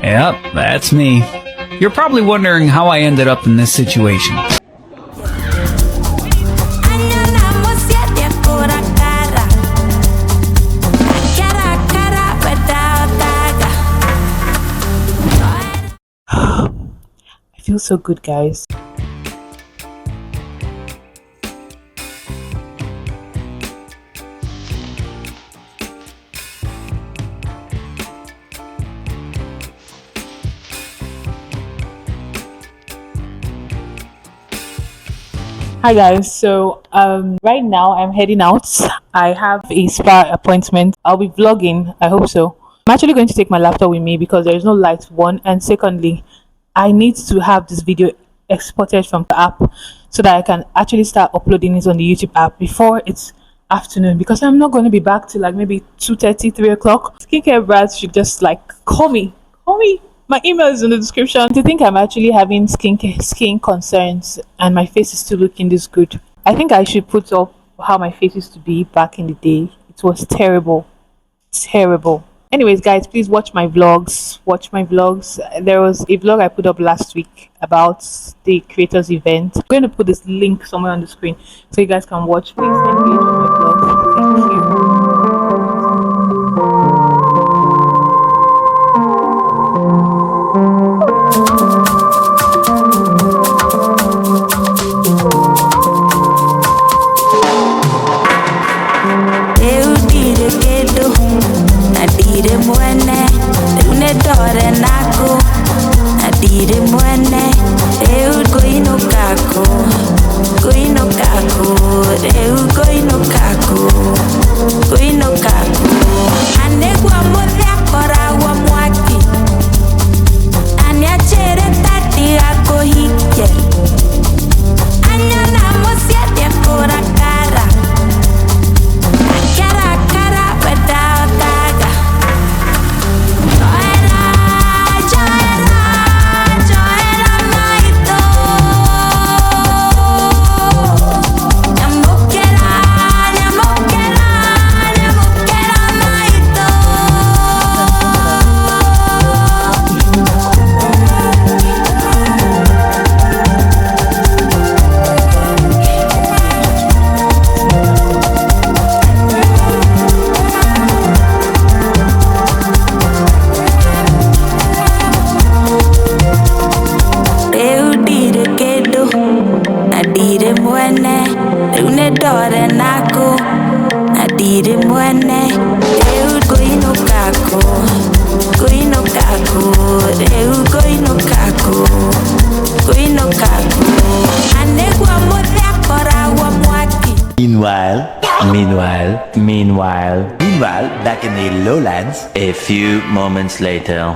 Yep, that's me. You're probably wondering how I ended up in this situation. I feel so good, guys. Hi guys, so right now I'm heading out. I have a spa appointment. I'll be vlogging, I hope so. I'm actually going to take my laptop with me because there is no light, one, and secondly, I need to have this video exported from the app so that I can actually start uploading it on the YouTube app before it's afternoon, because I'm not going to be back till like maybe 2:30, 3 o'clock. Skincare brands should just like call me. My email is in the description. To think I'm actually having skin concerns and my face is still looking this good. I think I should put up how my face used to be back in the day. It was terrible. Anyways, guys, please watch my vlogs. There was a vlog I put up last week about the creators event. I'm going to put this link somewhere on the screen so you guys can watch. Please engage with my vlogs. Thank you. Meanwhile, back in the lowlands, a few moments later.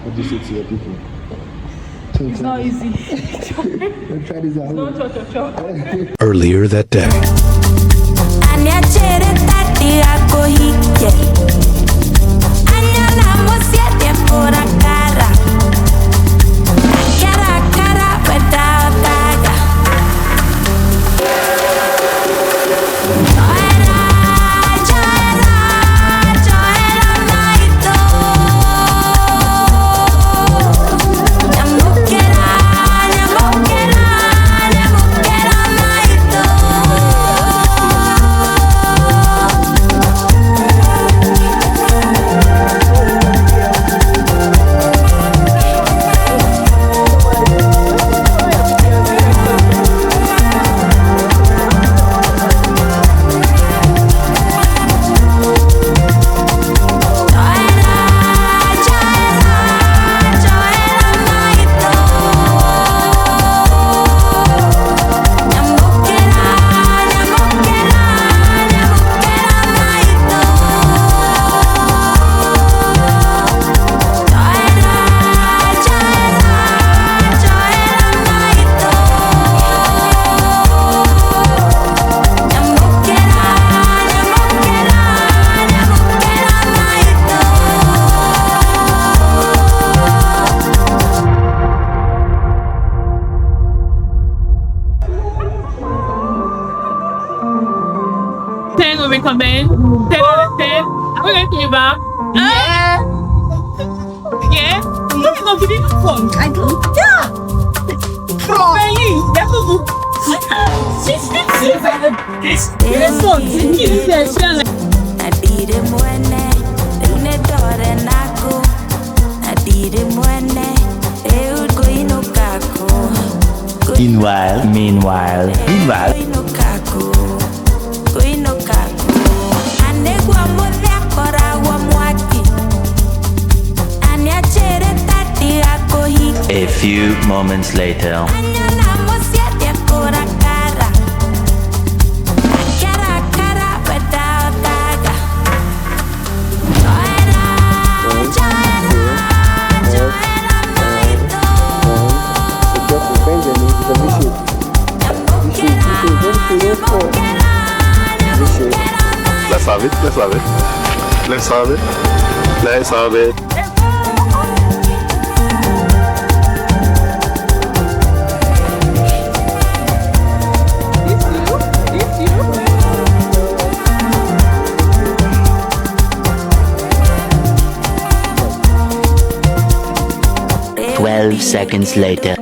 What do you say to your people? It's not easy. Try this out. No, Earlier that day. would recommend? 10 out of 10. Are we going to give back? Yeah. Yeah. It's going to be fun. I do. Yeah. Really? That's what this one. Meanwhile. A few moments later. Let's have it. It's you. 12 seconds later.